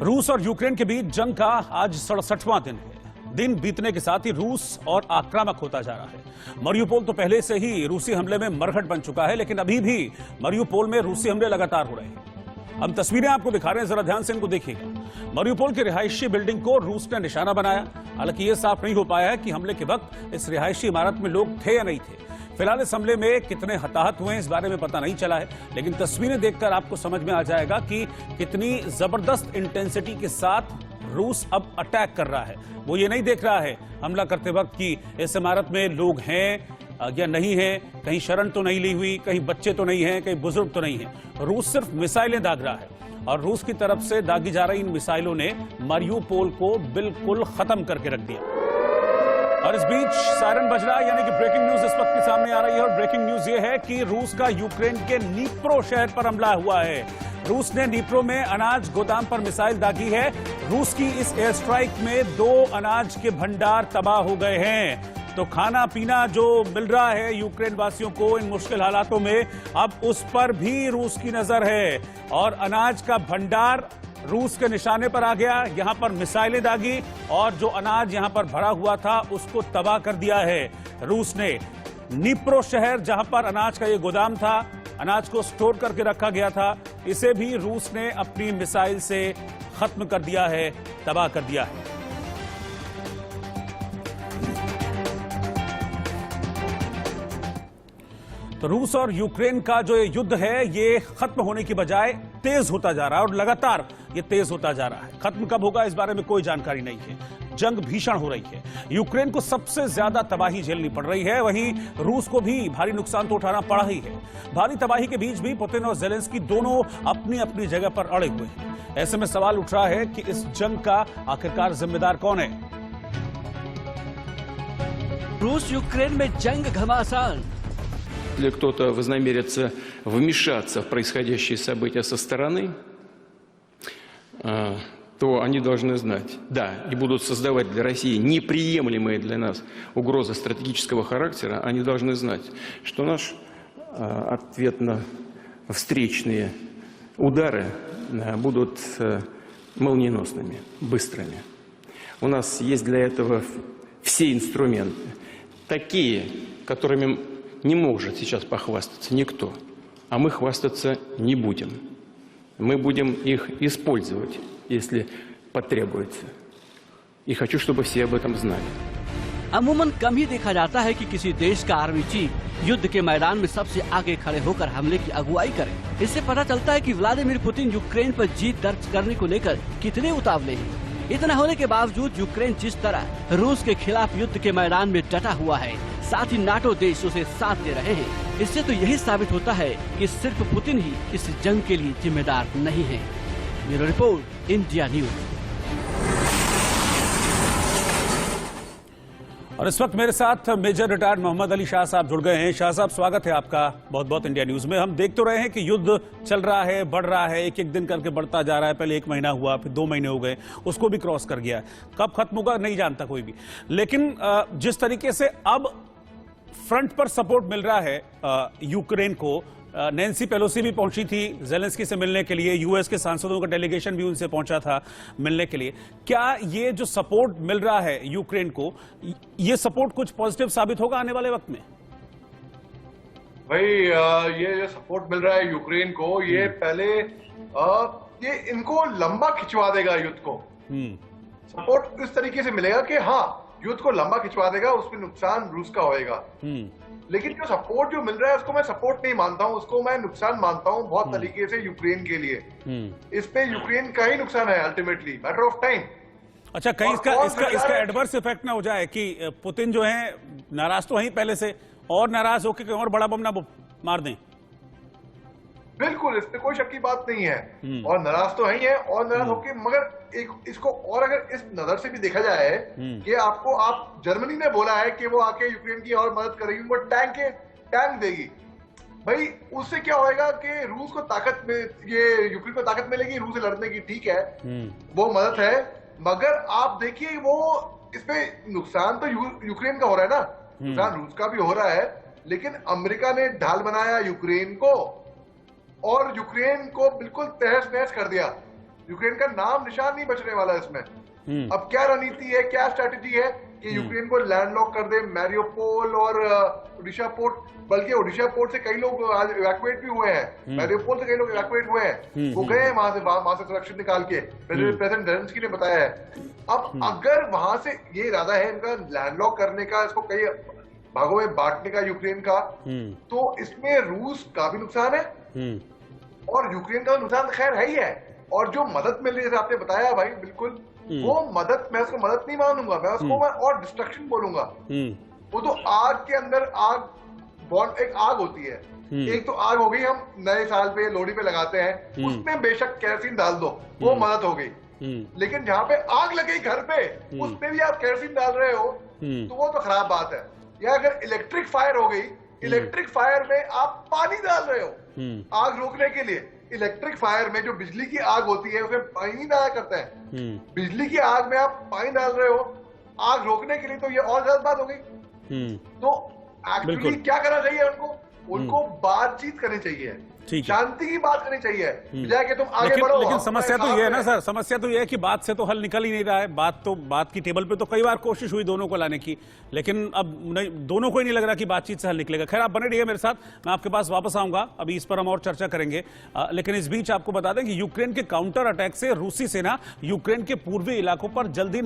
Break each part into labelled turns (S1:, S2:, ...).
S1: रूस और यूक्रेन के बीच जंग का आज 67वां दिन है। दिन बीतने के साथ ही रूस और आक्रामक होता जा रहा है। मरियुपोल तो पहले से ही रूसी हमले में मरघट बन चुका है, लेकिन अभी भी मरियुपोल में रूसी हमले लगातार हो रहे हैं। हम तस्वीरें आपको दिखा रहे हैं, जरा ध्यान से इनको देखिएगा। मरियुपोल की रिहायशी बिल्डिंग को रूस ने निशाना बनाया। हालांकि यह साफ नहीं हो पाया है कि हमले के वक्त इस रिहायशी इमारत में लोग थे या नहीं थे। फिलहाल इस हमले में कितने हताहत हुए इस बारे में पता नहीं चला है, लेकिन तस्वीरें देखकर आपको समझ में आ जाएगा कि कितनी जबरदस्त इंटेंसिटी के साथ रूस अब अटैक कर रहा है। वो ये नहीं देख रहा है हमला करते वक्त कि इस इमारत में लोग हैं या नहीं हैं, कहीं शरण तो नहीं ली हुई, कहीं बच्चे तो नहीं हैं, कहीं बुजुर्ग तो नहीं हैं। रूस सिर्फ मिसाइलें दाग रहा है और रूस की तरफ से दागी जा रही इन मिसाइलों ने मरियुपोल को बिल्कुल खत्म करके रख दिया। और इस बीच सायरन बज रहा है, यानी कि ब्रेकिंग न्यूज इस वक्त सामने आ रही है। और ब्रेकिंग न्यूज ये है कि रूस का यूक्रेन के नीप्रो शहर पर हमला हुआ है। रूस ने नीप्रो में अनाज गोदाम पर मिसाइल दागी है। रूस की इस एयर स्ट्राइक में 2 अनाज के भंडार तबाह हो गए हैं। तो खाना पीना जो मिल रहा है यूक्रेन वासियों को इन मुश्किल हालातों में, अब उस पर भी रूस की नजर है और अनाज का भंडार रूस के निशाने पर आ गया। यहां पर मिसाइलें दागी और जो अनाज यहां पर भरा हुआ था उसको तबाह कर दिया है रूस ने। नीप्रो शहर जहां पर अनाज का ये गोदाम था, अनाज को स्टोर करके रखा गया था, इसे भी रूस ने अपनी मिसाइल से खत्म कर दिया है, तबाह कर दिया है। तो रूस और यूक्रेन का जो युद्ध है ये खत्म होने की बजाय तेज होता जा रहा है और लगातार ये तेज होता जा रहा है। खत्म कब होगा इस बारे में कोई जानकारी नहीं है। जंग भीषण हो रही है। यूक्रेन को सबसे ज्यादा तबाही झेलनी पड़ रही है, वहीं रूस को भी भारी नुकसान तो उठाना पड़ा ही है। भारी तबाही के बीच भी पुतिन और ज़ेलेंस्की दोनों अपनी अपनी जगह पर अड़े हुए हैं। ऐसे में सवाल उठ रहा है कि इस जंग का आखिरकार जिम्मेदार कौन है।
S2: रूस यूक्रेन में जंग घमासान।
S3: Если кто-то вознамерится вмешаться в происходящие события со стороны, то они должны знать, да, и будут создавать для России неприемлемые для нас угрозы стратегического характера, они должны знать, что наши ответно-встречные удары будут молниеносными, быстрыми. У нас есть для этого все инструменты, такие, которыми не может сейчас похвастаться никто, а мы хвастаться не будем. Мы будем их использовать, если потребуется. И хочу, чтобы все об этом знали.
S2: अमूमन कम ही देखा जाता है कि किसी देश का आर्मी चीफ युद्ध के मैदान में सबसे आगे खड़े होकर हमले की अगुवाई करे। इससे पता चलता है कि व्लादिमीर पुतिन यूक्रेन पर जीत दर्ज करने को लेकर कितने उतावले हैं। इतना होने के बावजूद यूक्रेन जिस तरह रूस के खिलाफ युद्ध के मैदान में डटा हुआ है, साथ ही नाटो देश उसे साथ दे रहे हैं, इससे तो यही साबित होता है कि सिर्फ पुतिन ही इस जंग के लिए जिम्मेदार नहीं है। Bureau report, India news.
S1: और इस वक्त मेरे साथ मेजर रिटायर्ड मोहम्मद अली शाह साहब जुड़ गए हैं। शाह साहब, स्वागत है आपका बहुत बहुत इंडिया न्यूज में। हम देख तो रहे हैं कि युद्ध चल रहा है, बढ़ रहा है, एक एक दिन करके बढ़ता जा रहा है। पहले 1 महीना हुआ, फिर 2 महीने हो गए, उसको भी क्रॉस कर गया। कब खत्म होगा नहीं जानता कोई भी, लेकिन जिस तरीके से अब फ्रंट पर सपोर्ट मिल रहा है यूक्रेन को, नैन्सी पेलोसी भी पहुंची थी ज़ेलेंस्की से मिलने के लिए, यूएस के सांसदों का डेलीगेशन भी उनसे पहुंचा था मिलने के लिए। क्या ये जो सपोर्ट मिल रहा है यूक्रेन को, ये सपोर्ट कुछ पॉजिटिव साबित होगा आने वाले वक्त में?
S4: भाई ये जो सपोर्ट मिल रहा है यूक्रेन को, ये पहले ये इनको लंबा खिंचवा देगा युद्ध को। सपोर्ट इस तरीके से मिलेगा कि हाँ, युद्ध को लंबा खिंचवा देगा, उसमें नुकसान रूस का होएगा। लेकिन जो सपोर्ट जो मिल रहा है उसको मैं सपोर्ट नहीं मानता हूं, उसको मैं नुकसान मानता हूं बहुत तरीके से यूक्रेन के लिए। इस पे यूक्रेन का ही नुकसान है अल्टीमेटली, मैटर ऑफ टाइम।
S1: अच्छा, कहीं इसका एडवर्स इफेक्ट ना हो जाए कि पुतिन जो है नाराज तो है पहले से, और नाराज होकर कहीं और बड़ा बम ना मार दें।
S4: बिल्कुल, इस पे कोई शक की बात नहीं है, और नाराज तो है ही है, और नाराज होके, मगर एक इसको और अगर इस नजर से भी देखा जाए कि आप जर्मनी ने बोला है कि वो आके यूक्रेन की और मदद करेगी, वो टैंक देगी। भाई उससे क्या होएगा कि रूस को ताकत में, ये यूक्रेन को ताकत मिलेगी रूस से लड़ने की, ठीक है, वो मदद है, मगर आप देखिए वो इस पे नुकसान तो यूक्रेन का हो रहा है ना, नुकसान रूस का भी हो रहा है, लेकिन अमेरिका ने ढाल बनाया यूक्रेन को और यूक्रेन को बिल्कुल तहस नहस कर दिया। यूक्रेन का नाम निशान नहीं बचने वाला इसमें। अब क्या रणनीति है, क्या स्ट्रैटेजी है कि यूक्रेन को लैंडलॉक कर दे मैरियोपोल और ओडिशा पोर्ट, बल्कि ओडिशा पोर्ट से कई लोग आज इवैक्यूएट भी हुए हैं, मैरियोपोल से कई लोग इवैक्यूएट हुए हैं, वो गए हैं वहां से सुरक्षित निकाल के, प्रेसिडेंट जेलेंस्की ने बताया है। अब अगर वहां से ये इरादा है इनका लैंडलॉक करने का, इसको कई भागों में बांटने का यूक्रेन का, तो इसमें रूस का भी नुकसान है और यूक्रेन का नुकसान खैर है ही है। और जो मदद मिल रही है, जैसे आपने बताया भाई, बिल्कुल वो मदद, मैं उसको मदद नहीं मानूंगा, मैं उसको और डिस्ट्रक्शन बोलूंगा। वो तो आग के अंदर आग, एक आग होती है, एक तो आग हो गई हम नए साल पे लोहड़ी पे लगाते हैं, उसमें बेशक केरोसिन डाल दो, वो मदद हो गई। लेकिन जहां पे आग लगी घर पे, उसमें भी आप केरोसिन डाल रहे हो, तो वो तो खराब बात है। या अगर इलेक्ट्रिक फायर हो गई, इलेक्ट्रिक फायर में आप पानी डाल रहे हो आग रोकने के लिए। इलेक्ट्रिक फायर में जो बिजली की आग होती है उसमें पानी डाला करते हैं, बिजली की आग में आप पानी डाल रहे हो आग रोकने के लिए, तो ये और गलत बात हो गई। तो एक्चुअली क्या करना चाहिए उनको बातचीत करनी चाहिए, शांति की बात करनी चाहिए, बजाय कि तुम आगे बढ़ो।
S1: लेकिन समस्या तो ये है ना सर, समस्या तो ये है कि बात से तो हल निकल ही नहीं रहा है। बात की टेबल पे तो कई बार कोशिश हुई दोनों को लाने की, लेकिन अब नहीं, दोनों को ही नहीं लग रहा कि बातचीत से हल निकलेगा। खैर, आप बने रहिए मेरे साथ, मैं आपके पास वापस आऊंगा, अभी इस पर हम और चर्चा करेंगे। लेकिन इस बीच आपको बता दें कि यूक्रेन के काउंटर अटैक से रूसी सेना यूक्रेन के पूर्वी इलाकों पर जल्दी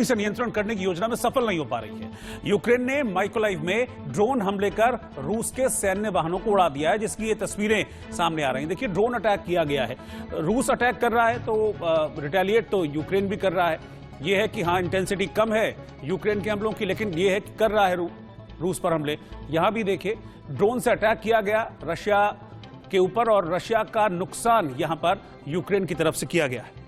S1: से नियंत्रण करने की योजना में सफल नहीं हो पा रही है। यूक्रेन ने माइकोलाइव में ड्रोन हमले कर रूस के सैन्य वाहनों को उड़ा दिया है, जिसकी ये तस्वीरें सामने आ रही हैं। देखिए, ड्रोन अटैक किया गया है, रूस अटैक कर रहा है तो रिटेलिएट तो यूक्रेन भी कर रहा है। ये है कि हाँ, इंटेंसिटी कम है यूक्रेन के हमलों की, लेकिन ये है कि कर रहा है रूस पर हमले। यहां भी देखिए, ड्रोन से अटैक किया गया रशिया के ऊपर और रशिया का नुकसान यहां पर यूक्रेन की तरफ से किया गया है।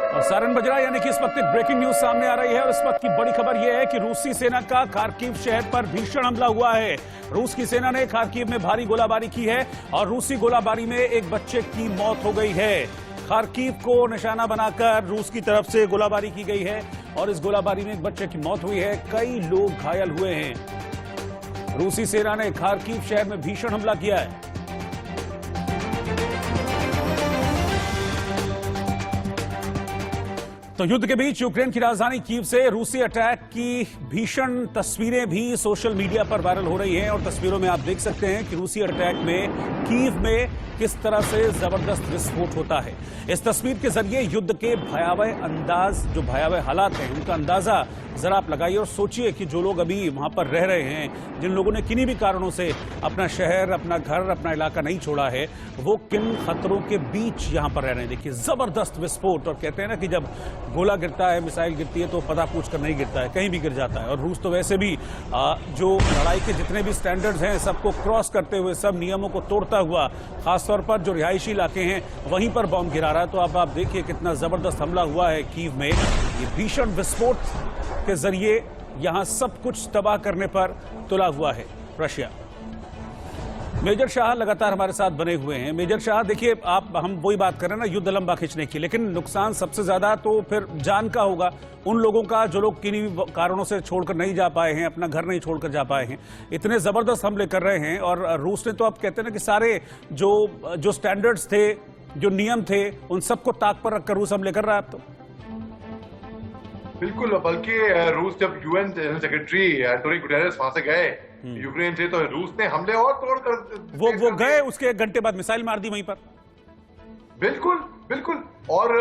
S1: और सायरन बज रहा है, यानी कि इस वक्त एक ब्रेकिंग न्यूज सामने आ रही है और इस वक्त की बड़ी खबर यह है कि रूसी सेना का खार्किव शहर पर भीषण हमला हुआ है। रूस की सेना ने खार्किव में भारी गोलाबारी की है और रूसी गोलाबारी में एक बच्चे की मौत हो गई है। खार्किव को निशाना बनाकर रूस की तरफ से गोलाबारी की गई है और इस गोलाबारी में एक बच्चे की मौत हुई है, कई लोग घायल हुए हैं। रूसी सेना ने खार्किव शहर में भीषण हमला किया है। तो युद्ध के बीच यूक्रेन की राजधानी कीव से रूसी अटैक की भीषण तस्वीरें भी सोशल मीडिया पर वायरल हो रही हैं और तस्वीरों में आप देख सकते हैं कि रूसी अटैक में कीव में किस तरह से जबरदस्त विस्फोट होता है। इस तस्वीर के जरिए युद्ध के भयावह हालात हैं, उनका अंदाजा जरा आप लगाइए और सोचिए कि जो लोग अभी वहां पर रह रहे हैं, जिन लोगों ने किन्हीं भी कारणों से अपना शहर, अपना घर, अपना इलाका नहीं छोड़ा है, वो किन खतरों के बीच यहां पर रह रहे हैं। देखिए, जबरदस्त विस्फोट, और कहते हैं ना कि जब गोला गिरता है, मिसाइल गिरती है तो पता पूछ कर नहीं गिरता है, कहीं भी गिर जाता है। और रूस तो वैसे भी जो लड़ाई के जितने भी स्टैंडर्ड्स हैं सबको क्रॉस करते हुए, सब नियमों को तोड़ता हुआ, खासतौर पर जो रिहायशी इलाके हैं वहीं पर बॉम्ब गिरा रहा है। तो अब आप देखिए कितना जबरदस्त हमला हुआ है कीव में। ये भीषण विस्फोट के जरिए यहां सब कुछ तबाह करने पर तुला हुआ है रशिया। मेजर शाह लगातार हमारे साथ बने हुए हैं। मेजर शाह, देखिए, हम वही बात कर रहे हैं ना, युद्ध लंबा खींचने की, लेकिन नुकसान सबसे ज्यादा तो फिर जान का होगा, उन लोगों का जो लोग किन्हीं भी कारणों से छोड़कर नहीं जा पाए हैं, अपना घर नहीं छोड़कर जा पाए हैं। इतने जबरदस्त हमले कर रहे हैं और रूस ने तो अब कहते हैं ना कि सारे जो स्टैंडर्ड्स थे, जो नियम थे, उन सबको ताक पर रखकर रूस हमले कर रहा है अब तो।
S4: बिल्कुल, बल्कि रूस जब UN general secretary Antonio Guterres वहां से गए यूक्रेन से, तो रूस ने हमले और तोड़कर
S1: वो गए, उसके एक घंटे बाद मिसाइल मार दी वहीं पर।
S4: बिल्कुल। और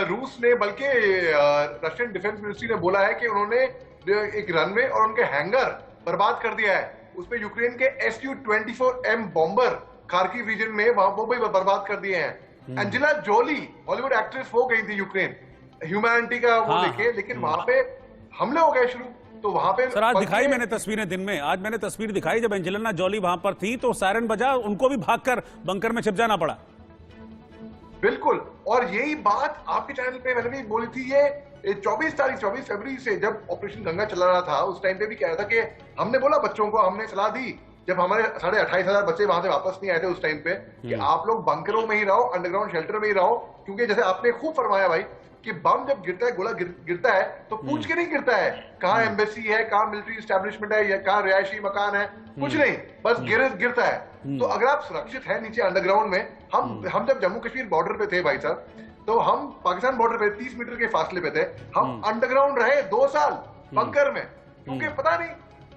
S4: रूस ने, बल्कि रशियन डिफेंस मिनिस्ट्री ने बोला है कि उन्होंने एक रनवे और उनके हैंगर बर्बाद कर दिया है। उसमें यूक्रेन के Su-24M बॉम्बर खार्किव रीजन में वो भी बर्बाद कर दिए हैं। एंजेला जोली, हॉलीवुड एक्ट्रेस, वो गई थी यूक्रेन ह्यूमैनिटी का वो देखे, लेकिन वहां पे हमले हो गए शुरू। तो वहां पे
S1: सर, आज दिखाई मैंने तस्वीरें दिन में, आज मैंने तस्वीर दिखाई जब एंजेलिना जॉली वहां पर थी तो सायरन बजा, उनको भी भागकर बंकर में छिप जाना पड़ा।
S4: बिल्कुल, और यही बात आपके चैनल पे मैंने भी बोली थी। ये 24 फरवरी से जब ऑपरेशन गंगा चला रहा था, उस टाइम पे भी कह रहा था कि हमने बोला बच्चों को, हमने सलाह दी जब हमारे 28,500 बच्चे वहां से वापस नहीं आए थे उस टाइम पे, कि आप लोग बंकरों में ही रहो, अंडरग्राउंड शेल्टर में ही रहो, क्योंकि जैसे आपने खूब फरमाया भाई कि बम जब गिरता है, गोला गिरता है तो पूछ के नहीं गिरता है कहाँ एम्बेसी है, कहाँ मिलिट्री एस्टेब्लिशमेंट है या कहाँ रिहायशी मकान है, कुछ नहीं, बस गिरता है। तो अगर आप सुरक्षित हैं नीचे अंडरग्राउंड में, हम जब जम्मू कश्मीर बॉर्डर पे थे भाई साहब, तो हम पाकिस्तान बॉर्डर पे 30 मीटर के फासले पे थे, हम अंडरग्राउंड रहे 2 साल बंकर में, क्योंकि पता नहीं,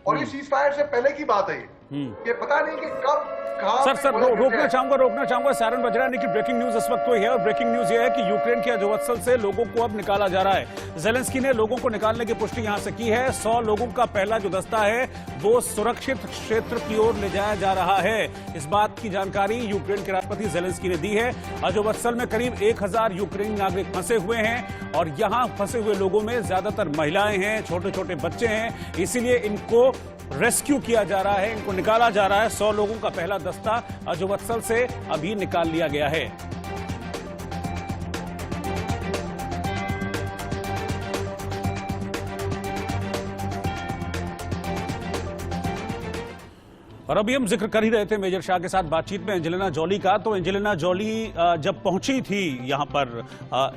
S4: और ये सीज फायर से पहले की बात है ये पता नहीं कि कब कहां।
S1: सर रोकना चाहूंगा सायरन बज रहा है कि ब्रेकिंग न्यूज इस वक्त तो है, और ब्रेकिंग न्यूज ये है कि यूक्रेन के अजोवत्सल से लोगों को अब निकाला जा रहा है। ज़ेलेंस्की ने लोगों को निकालने की पुष्टि यहां से की है। 100 लोगों का पहला जो दस्ता है वो सुरक्षित क्षेत्र की ओर ले जाया जा रहा है। इस बात की जानकारी यूक्रेन के राष्ट्रपति ज़ेलेंस्की ने दी है। अजोवत्सल में करीब 1000 यूक्रेनी नागरिक फंसे हुए हैं, और यहां फंसे हुए लोगों में ज्यादातर महिलाएं हैं, छोटे छोटे बच्चे हैं, इसीलिए इनको रेस्क्यू किया जा रहा है, इनको निकाला जा रहा है। 100 लोगों का पहला दस्ता अजोवत्सल से अभी निकाल लिया गया है। और अभी हम जिक्र कर ही रहे थे मेजर शाह के साथ बातचीत में एंजेलिना जॉली का, तो एंजेलिना जॉली जब पहुंची थी यहां पर,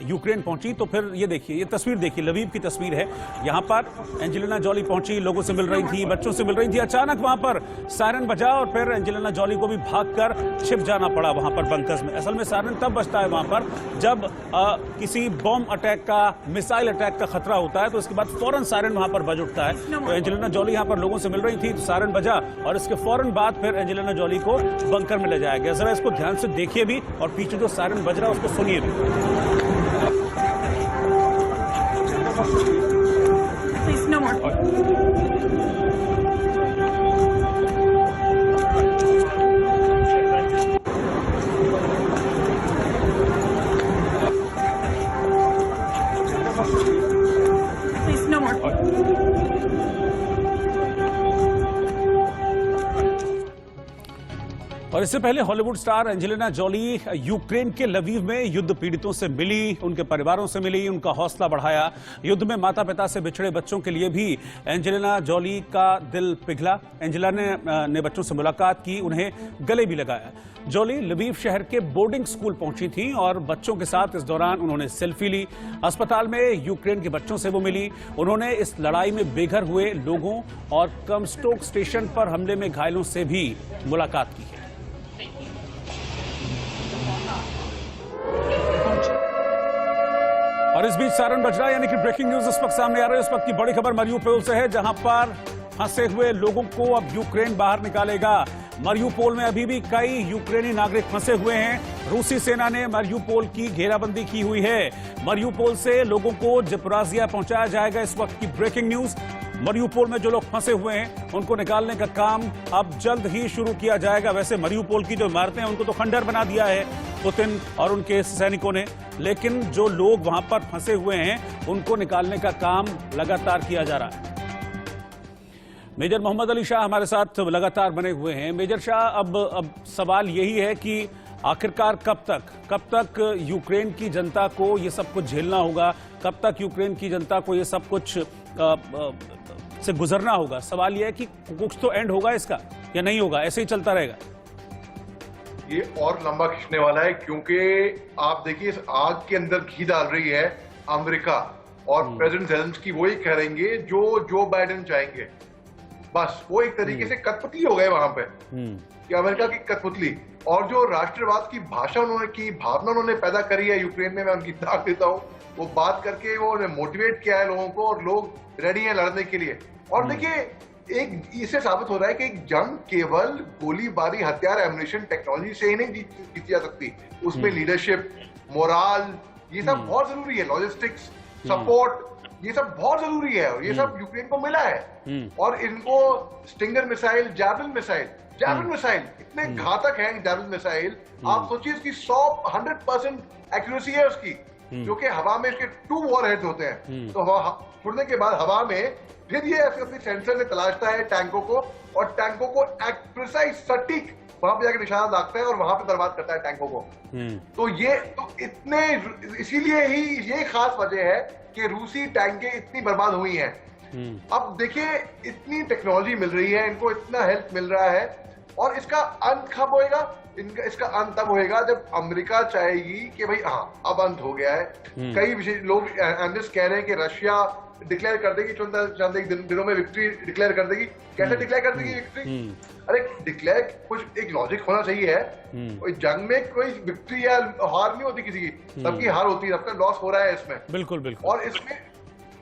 S1: यूक्रेन पहुंची, तो फिर ये देखिए, ये तस्वीर देखिए, लवीव की तस्वीर है। यहां पर एंजेलिना जॉली पहुंची, लोगों से मिल रही थी, बच्चों से मिल रही थी। अचानक वहां पर सायरन बजा और फिर एंजेलिना जॉली को भी भागकर छिप जाना पड़ा वहां पर बंकर्स में। असल में सायरन तब बजता है वहां पर जब किसी बॉम्ब अटैक का, मिसाइल अटैक का खतरा होता है, तो उसके बाद फौरन सायरन वहां पर बज उठता है। तो एंजेलिना जॉली यहां पर लोगों से मिल रही थी, तो सायरन बजा और इसके फौरन बाद फिर एंजेलिना जॉली को बंकर में ले जाया गया। जरा इसको ध्यान से देखिए भी, और पीछे जो सायरन बज रहा है उसको सुनिए भी। और इससे पहले Hollywood star Angelina Jolie Ukraine के लवीव में युद्ध पीड़ितों से मिली, उनके परिवारों से मिली, उनका हौसला बढ़ाया। युद्ध में माता पिता से बिछड़े बच्चों के लिए भी एंजेलिना जॉली का दिल पिघला। एंजेलिना ने बच्चों से मुलाकात की, उन्हें गले भी लगाया। जॉली लवीव शहर के बोर्डिंग स्कूल पहुंची थी और बच्चों के साथ इस दौरान उन्होंने सेल्फी ली। अस्पताल में यूक्रेन के बच्चों से वो मिली। उन्होंने इस लड़ाई में बेघर हुए लोगों और क्रमस्टोक स्टेशन पर हमले में घायलों से भी मुलाकात की है। और इस बीच सायरन बज रहा है, यानी कि ब्रेकिंग न्यूज इस वक्त सामने आ रही है। इस वक्त की बड़ी खबर मरियुपोल से है, जहां पर फंसे हुए लोगों को अब यूक्रेन बाहर निकालेगा। मरियुपोल में अभी भी कई यूक्रेनी नागरिक फंसे हुए हैं। रूसी सेना ने मरियुपोल की घेराबंदी की हुई है। मरियुपोल से लोगों को ज़पोरिज़िया पहुंचाया जाएगा। इस वक्त की ब्रेकिंग न्यूज, मरियुपोल में जो लोग फंसे हुए हैं उनको निकालने का काम अब जल्द ही शुरू किया जाएगा। वैसे मरियुपोल की जो इमारतें हैं उनको तो खंडहर बना दिया है पुतिन और उनके सैनिकों ने, लेकिन जो लोग वहां पर फंसे हुए हैं उनको निकालने का काम लगातार किया जा रहा है। मेजर मोहम्मद अली शाह हमारे साथ लगातार बने हुए हैं। मेजर शाह, अब सवाल यही है कि आखिरकार कब तक यूक्रेन की जनता को ये सब कुछ झेलना होगा, कब तक यूक्रेन की जनता को ये सब कुछ से गुजरना होगा। सवाल यह है कि कुछ तो एंड होगा इसका या नहीं होगा, ऐसे ही चलता रहेगा?
S4: ये और लंबा खींचने वाला है, क्योंकि आप देखिए इस आग के अंदर घी डाल रही है अमेरिका, और प्रेसिडेंट ज़ेलेंस्की वही करेंगे जो जो बाइडेन चाहेंगे। बस वो एक तरीके से कठपुतली हो गए वहां पे, कि अमेरिका की कठपुतली। और जो राष्ट्रवाद की भावना उन्होंने पैदा करी है यूक्रेन में, मैं उनकी दाद देता हूँ। वो बात करके वो मोटिवेट किया है लोगों को, और लोग रेडी हैं लड़ने के लिए। और देखिए, एक इससे साबित हो रहा है कि एक जंग केवल गोलीबारी, हथियार, एमुनिशन, टेक्नोलॉजी से ही नहीं जीती जा सकती। उसमें लीडरशिप, मोराल, ये सब बहुत जरूरी है। लॉजिस्टिक्स, सपोर्ट, ये सब बहुत जरूरी है, और ये सब यूक्रेन को मिला है। और इनको स्टिंगर मिसाइल, जैवलिन मिसाइल इतने घातक हैं। जैवलिन मिसाइल, आप सोचिए इसकी 100% एक्यूरेसी है उसकी, जो कि हवा में इसके 2 वॉरहेड्स होते हैं। तो छोड़ने के बाद हवा में फिर ये अपने सेंसर से तलाशता है टैंकों को, और टैंकों को प्रिसाइज, सटीक वहां पे जाके निशाना दागता है और वहां पे बर्बाद करता है टैंकों को। तो ये तो इतने, इसीलिए ही ये खास वजह है कि रूसी टैंकें इतनी बर्बाद हुई हैं। अब देखिए, इतनी टेक्नोलॉजी मिल रही है इनको, इतना हेल्प मिल रहा है, और इसका अंत कब होएगा इसका अंत तब होएगा जब अमेरिका चाहेगी कि भाई हाँ अब अंत हो गया है। कई विशेष लोग एनालिस्ट कह रहे हैं कि रशिया डिक्लेयर कर देगी चंद एक दिनों में विक्ट्री डिक्लेयर कर देगी। कैसे डिक्लेयर कर देगी विक्ट्री? अरे डिक्लेयर कुछ एक लॉजिक होना चाहिए है। कोई जंग में कोई विक्ट्री या हार नहीं होती किसी की, सबकी हार होती है, सबका लॉस हो रहा है इसमें।
S1: बिल्कुल बिल्कुल।
S4: और इसमें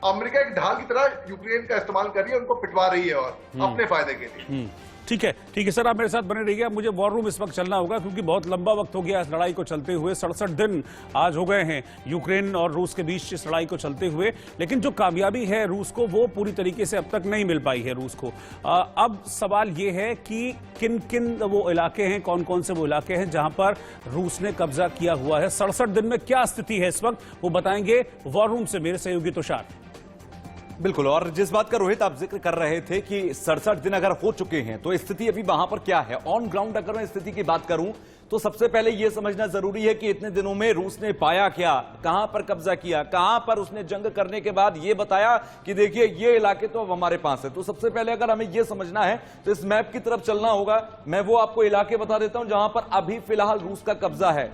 S4: अमेरिका एक ढाल की तरह यूक्रेन का इस्तेमाल कर रही है, उनको पिटवा रही है और अपने फायदे के लिए।
S1: ठीक है सर, आप मेरे साथ बने रहिए। मुझे वॉर रूम इस वक्त चलना होगा क्योंकि बहुत लंबा वक्त हो गया इस लड़ाई को चलते हुए। 67 दिन आज हो गए हैं यूक्रेन और रूस के बीच इस लड़ाई को चलते हुए, लेकिन जो कामयाबी है रूस को वो पूरी तरीके से अब तक नहीं मिल पाई है रूस को। अब सवाल ये है कि किन किन वो इलाके हैं, कौन कौन से वो इलाके हैं जहां पर रूस ने कब्जा किया हुआ है। 67 दिन में क्या स्थिति है इस वक्त, वो बताएंगे वॉर रूम से मेरे सहयोगी तुषार।
S5: बिल्कुल, और जिस बात का रोहित आप जिक्र कर रहे थे कि 67 दिन अगर हो चुके हैं तो स्थिति अभी वहां पर क्या है, ऑन ग्राउंड अगर मैं स्थिति की बात करूं तो सबसे पहले यह समझना जरूरी है कि इतने दिनों में रूस ने पाया क्या, कहां पर कब्जा किया, कहां पर उसने जंग करने के बाद यह बताया कि देखिए ये इलाके तो अब हमारे पास है। तो सबसे पहले अगर हमें यह समझना है तो इस मैप की तरफ चलना होगा। मैं वो आपको इलाके बता देता हूं जहां पर अभी फिलहाल रूस का कब्जा है।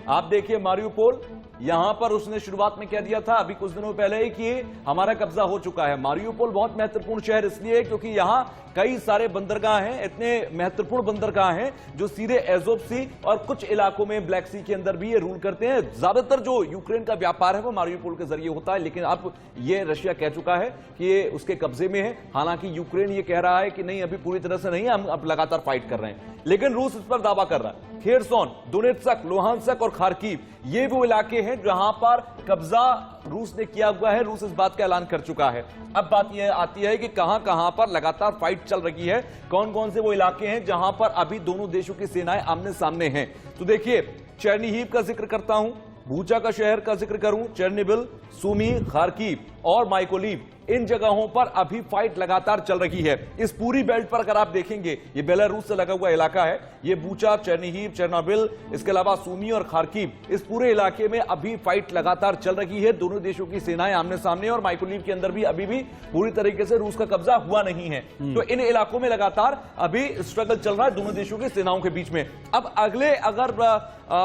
S5: आप देखिए मारियुपोल, यहां पर उसने शुरुआत में कह दिया था अभी कुछ दिनों पहले ही कि हमारा कब्जा हो चुका है। मारियुपोल बहुत महत्वपूर्ण शहर इसलिए क्योंकि यहां कई सारे बंदरगाह हैं, इतने महत्वपूर्ण बंदरगाह हैं जो सीधे एज़ोव सी और कुछ इलाकों में ब्लैक सी के अंदर भी ये रूल करते हैं। ज्यादातर जो यूक्रेन का व्यापार है वो मारियुपोल के जरिए होता है, लेकिन अब ये रशिया कह चुका है कि ये उसके कब्जे में है। हालांकि यूक्रेन ये कह रहा है कि नहीं अभी पूरी तरह से नहीं, हम अब लगातार फाइट कर रहे हैं, लेकिन रूस इस पर दावा कर रहा है। खेरसोन, डोनेत्स्क, लुहांस्क और खार्किव ये वो इलाके हैं जहां पर कब्जा रूस ने किया हुआ है। रूस इस बात का ऐलान कर चुका है। अब बात यह आती है कि कहां कहां पर लगातार फाइट चल रही है, कौन कौन से वो इलाके हैं जहां पर अभी दोनों देशों की सेनाएं आमने सामने हैं। तो देखिए चेर्निहिव का जिक्र करता हूं, बूचा का शहर का जिक्र करूं, चेर्निबिल, सुमी, खार्किव और माइकोलिव, इन जगहों पर अभी फाइट लगातार चल रही है। इस पूरी बेल्ट पर अगर आप देखेंगे ये बेलारूस से लगा हुआ इलाका है, ये बूचा, चेर्निहिव, चेर्नोबिल, इसके अलावा सुमी और खार्किव, इस पूरे इलाके में अभी फाइट लगातार चल रही है। दोनों देशों की सेनाएं आमने सामने और माइकोलिव के अंदर भी अभी भी पूरी तरीके से रूस का कब्जा हुआ नहीं है। तो इन इलाकों में लगातार अभी स्ट्रगल चल रहा है दोनों देशों की सेनाओं के बीच में। अब अगले अगर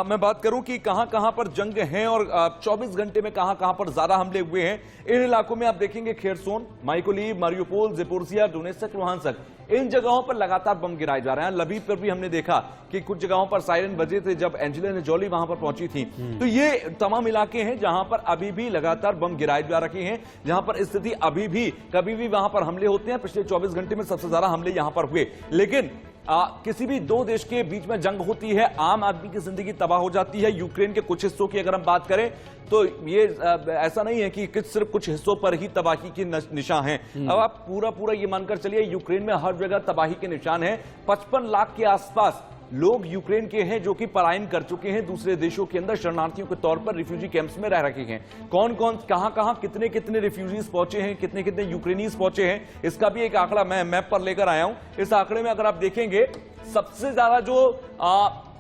S5: मैं बात करूं कि कहां कहां पर जंग है और 24 घंटे में कहां कहां पर ज्यादा हमले हुए हैं, इन इलाकों में आप देखेंगे खेरसोन, माइकोलिव, मारियुपोल, ज़पोरिज़िया, डोनेत्स्क, लुहांस्क, इन जगहों पर लगातार बम गिराए जा रहे हैं। लबीब पर भी हमने देखा कि कुछ जगहों पर सायरन बजे थे जब एंजेलिना जोली वहां पर पहुंची थी। तो ये तमाम इलाके हैं जहां पर अभी भी लगातार बम गिराए जा रहे हैं, जहां पर स्थिति अभी भी कभी भी वहां पर हमले होते हैं। पिछले 24 घंटे में सबसे ज्यादा हमले यहां पर हुए। लेकिन किसी भी दो देश के बीच में जंग होती है, आम आदमी की जिंदगी तबाह हो जाती है। यूक्रेन के कुछ हिस्सों की अगर हम बात करें तो ये ऐसा नहीं है कि सिर्फ कुछ हिस्सों पर ही तबाही के निशान हैं। अब आप पूरा ये मानकर चलिए यूक्रेन में हर जगह तबाही के निशान हैं। 55 लाख के आसपास लोग यूक्रेन के हैं जो कि पलायन कर चुके हैं, दूसरे देशों के अंदर शरणार्थियों के तौर पर रिफ्यूजी कैंप्स में रह रखे हैं। कौन कौन कहां कितने कितने रिफ्यूजीज पहुंचे हैं, कितने कितने यूक्रेनीज पहुंचे हैं, इसका भी एक आंकड़ा मैं मैप पर लेकर आया हूं। इस आंकड़े में अगर आप देखेंगे सबसे ज्यादा जो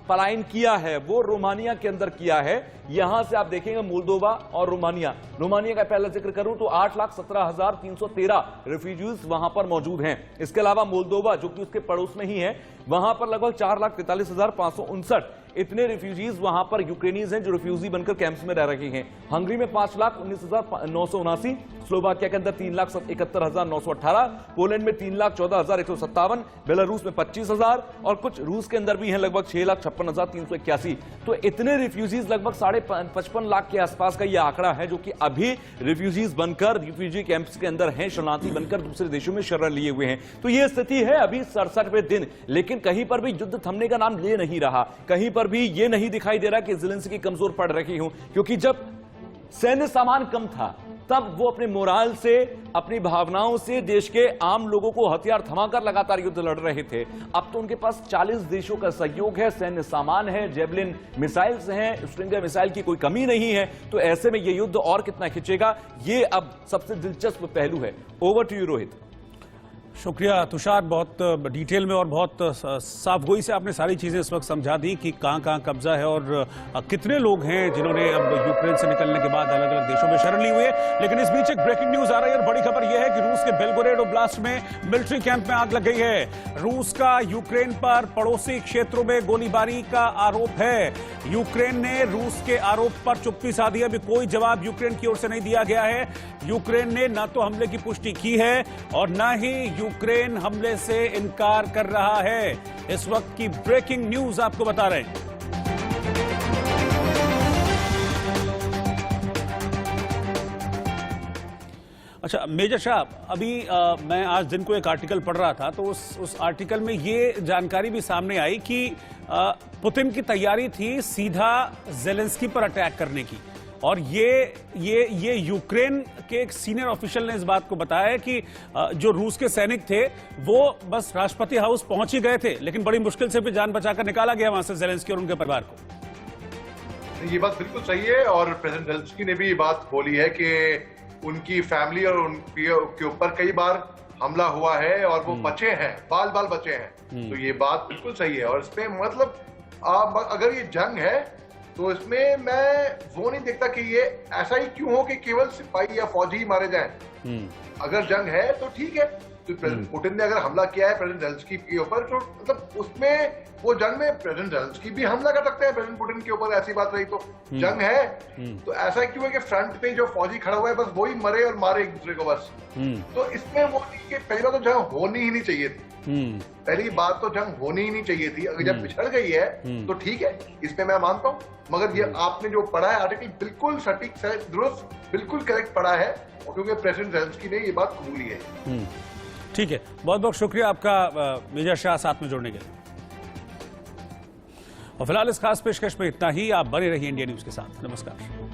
S5: पलायन किया है वो रोमानिया के अंदर किया है। यहां से आप देखेंगे मोल्दोवा और रोमानिया का पहला जिक्र करूं तो 8,17,313 रिफ्यूजीज वहां पर मौजूद हैं। इसके अलावा मोल्दोवा जो कि उसके पड़ोस में ही है, वहां पर लगभग 4,43,559 इतने रिफ्यूजीज वहां पर यूक्रेनीज हैं जो रिफ्यूजी बनकर कैंप्स में रह रहे हैं। हंगरी में 5,19,979, स्लोवाकिया के अंदर 3,71,918, पोलैंड में 3,14,157, बेलारूस में 25,000 और कुछ रूस के अंदर भी हैं लगभग 6,56,381। तो इतने रिफ्यूजीज लगभग 55 लाख के आसपास का यह आंकड़ा है जो कि अभी रिफ्यूजीज बनकर रिफ्यूजी कैंप्स के अंदर हैं, शरणार्थी बनकर दूसरे देशों में शरण लिए हुए हैं। तो यह स्थिति है अभी 67वें दिन, लेकिन कहीं पर भी युद्ध थमने का नाम ले नहीं रहा। कहीं पर भी यह नहीं दिखाई दे रहा कि ज़ेलेंस्की कमजोर पड़ रही हूं, क्योंकि जब सैन्य सामान कम था तब वो अपने मोराल से, अपनी भावनाओं से देश के आम लोगों को हथियार थमाकर लगातार युद्ध लड़ रहे थे। अब तो उनके पास 40 देशों का सहयोग है, सैन्य सामान है, जेवलिन मिसाइल्स हैं, स्ट्रिंगर मिसाइल की कोई कमी नहीं है। तो ऐसे में यह युद्ध और कितना खिंचेगा, ये अब सबसे दिलचस्प पहलू है। Over to you Rohit.
S1: शुक्रिया तुषार, बहुत डिटेल में और बहुत साफ गोई से आपने सारी चीजें इस वक्त समझा दी कि कहां कब्जा है और कितने लोग हैं जिन्होंने अब यूक्रेन से निकलने के बाद अलग अलग देशों में शरण ली हुई है। लेकिन इस बीच एक ब्रेकिंग न्यूज आ रही है और बड़ी खबर यह है कि रूस के बेलगोरेड ओब्लास्ट में मिलिट्री कैंप में आग लग गई है। रूस का यूक्रेन पर पड़ोसी क्षेत्रों में गोलीबारी का आरोप है। यूक्रेन ने रूस के आरोप पर चुप्पी साधी। अभी कोई जवाब यूक्रेन की ओर से नहीं दिया गया है। यूक्रेन ने न तो हमले की पुष्टि की है और न ही यूक्रेन हमले से इनकार कर रहा है। इस वक्त की ब्रेकिंग न्यूज आपको बता रहे हैं। अच्छा मेजर साहब, अभी मैं आज दिन को एक आर्टिकल पढ़ रहा था तो उस आर्टिकल में ये जानकारी भी सामने आई कि पुतिन की तैयारी थी सीधा जेलेंस्की पर अटैक करने की, और ये यूक्रेन के एक सीनियर ऑफिशियल ने इस बात को बताया है कि जो रूस के सैनिक थे वो बस राष्ट्रपति हाउस पहुंच ही गए थे, लेकिन बड़ी मुश्किल से भी जान बचाकर निकाला गया वहां से जेलेंस्की और उनके परिवार को।
S4: ये बात बिल्कुल सही है और प्रेसिडेंट जेलेंस्की ने भी ये बात बोली है कि उनकी फैमिली और उनके ऊपर कई बार हमला हुआ है और वो बचे हैं, बाल बाल बचे हैं। तो ये बात बिल्कुल सही है और इसमें मतलब अगर ये जंग है तो इसमें मैं वो नहीं देखता कि ये ऐसा ही क्यों हो कि केवल सिपाही या फौजी ही मारे जाएं। अगर जंग है तो ठीक है, तो प्रेसिडेंट पुतिन ने अगर हमला किया है प्रेसिडेंट जेलेंस्की के ऊपर तो मतलब उसमें वो जंग में प्रेसिडेंट जेलेंस्की भी हमला कर सकते हैं प्रेसिडेंट पुतिन के ऊपर, ऐसी बात रही तो जंग है। तो ऐसा क्यों है कि फ्रंट पे जो फौजी खड़ा हुआ है बस वही मरे और मारे एक दूसरे को बस। तो इसमें वो नहीं कि पहले तो जंग होनी ही नहीं चाहिए थी। पहली बात तो जंग होनी ही नहीं चाहिए थी। अगर जब पिछड़ गई है तो ठीक है, इसमें मैं मानता हूँ, मगर ये आपने जो पढ़ा है आर्टिकल बिल्कुल सटीक दुरुस्त बिल्कुल करेक्ट पढ़ा है क्योंकि प्रेसिडेंट जेलेंस्की ने ये बात कबूली है।
S1: ठीक है, बहुत बहुत शुक्रिया आपका मेजर शाह साथ में जुड़ने के लिए। और फिलहाल इस खास पेशकश में इतना ही। आप बने रहिए इंडिया न्यूज के साथ। नमस्कार।